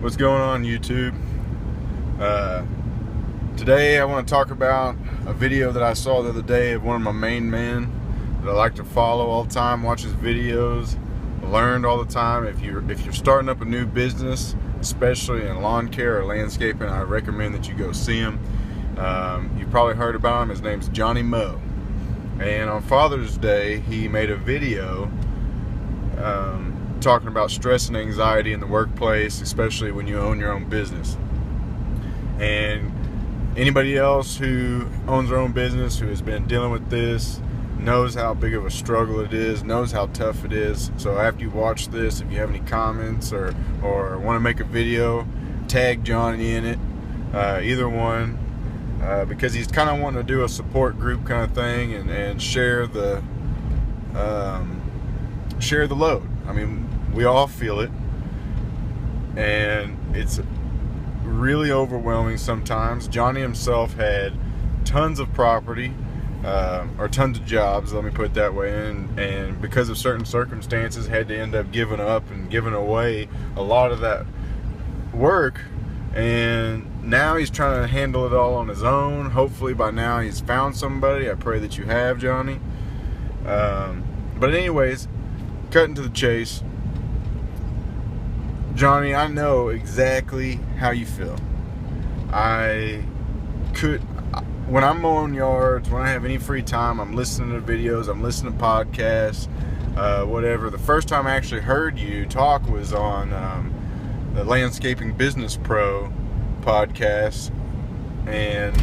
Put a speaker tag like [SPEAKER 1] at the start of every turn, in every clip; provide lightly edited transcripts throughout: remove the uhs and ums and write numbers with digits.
[SPEAKER 1] What's going on, YouTube? Today I want to talk about a video that I saw the other day of one of my main men that I like to follow all the time, watch his videos, learned all the time. If you're starting up a new business, especially in lawn care or landscaping, I recommend that you go see him. You've probably heard about him. His name's Johnny Moe. And on Father's Day, he made a video talking about stress and anxiety in the workplace, especially when you own your own business. And anybody else who owns their own business, who has been dealing with this, knows how big of a struggle it is, knows how tough it is. So after you watch this, if you have any comments or want to make a video, tag Johnny in it, either one, because he's kind of wanting to do a support group kind of thing and share the load. I mean, we all feel it, and it's really overwhelming sometimes. Johnny himself had tons of property, or tons of jobs, let me put it that way, and because of certain circumstances had to end up giving up and giving away a lot of that work, and now he's trying to handle it all on his own. Hopefully by now he's found somebody. I pray that you have, Johnny. But anyways, cutting to the chase, Johnny, I know exactly how you feel. When I'm mowing yards, when I have any free time, I'm listening to videos, I'm listening to podcasts, whatever. The first time I actually heard you talk was on the Landscaping Business Pro podcast, and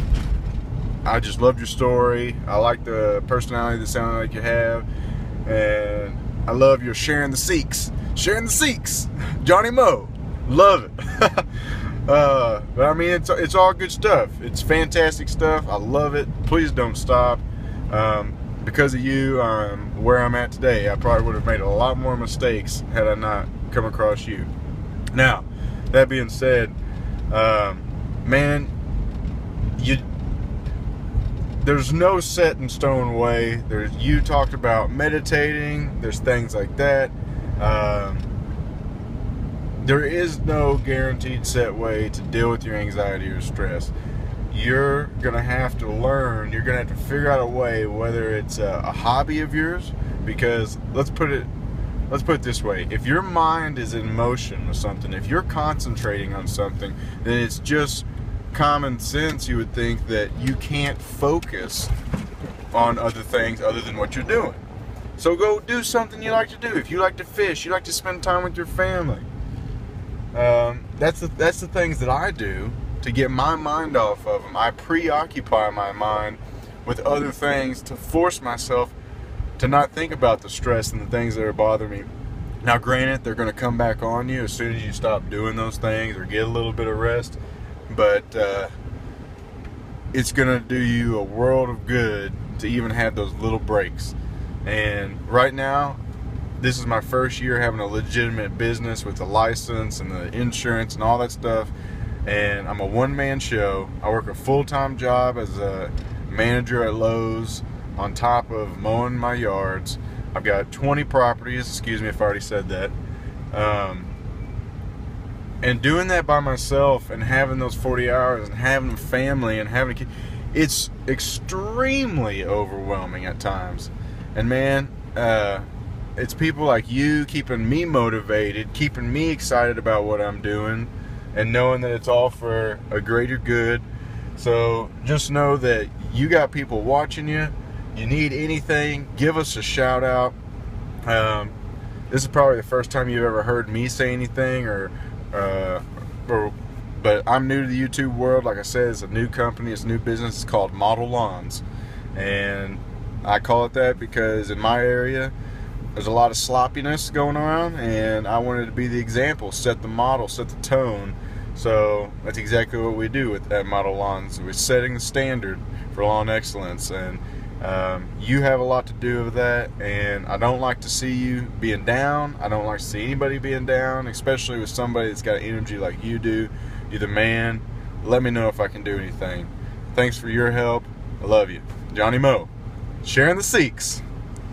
[SPEAKER 1] I just loved your story. I like the personality that sounded like you have, and I love your sharing the seeks, Johnny Moe. Love it. But I mean, it's all good stuff. It's fantastic stuff. I love it. Please don't stop. Because of you, I'm where I'm at today. I probably would have made a lot more mistakes had I not come across you. Now, that being said, man, there's no set in stone way. You talked about meditating. There's things like that. There is no guaranteed set way to deal with your anxiety or stress. You're gonna have to learn. You're gonna have to figure out a way, whether it's a hobby of yours, because let's put it this way: if your mind is in motion with something, if you're concentrating on something, then it's just common sense. You would think that you can't focus on other things other than what you're doing. So go do something you like to do. If you like to fish, you like to spend time with your family. That's the things that I do to get my mind off of them. I preoccupy my mind with other things to force myself to not think about the stress and the things that are bothering me. Now, granted, they're going to come back on you as soon as you stop doing those things or get a little bit of rest, but it's going to do you a world of good to even have those little breaks. And right now, this is my first year having a legitimate business with the license and the insurance and all that stuff, and I'm a one-man show. I work a full-time job as a manager at Lowe's on top of mowing my yards. I've got 20 properties, excuse me if I already said that, and doing that by myself and having those 40 hours and having a family and having a kid, it's extremely overwhelming at times. And man, it's people like you keeping me motivated, keeping me excited about what I'm doing, and knowing that it's all for a greater good. So just know that you got people watching you. You need anything, give us a shout out. This is probably the first time you've ever heard me say anything, but I'm new to the YouTube world. Like I said, it's a new company, it's a new business. It's called Model Lawns, and I call it that because in my area there's a lot of sloppiness going around, and I wanted to be the example, set the model, set the tone. So that's exactly what we do at Model Lawns. We're setting the standard for lawn excellence, and you have a lot to do with that. And I don't like to see you being down. I don't like to see anybody being down, especially with somebody that's got energy like you do. You're the man. Let me know if I can do anything. Thanks for your help. I love you. Johnny Moe, sharing the seeks.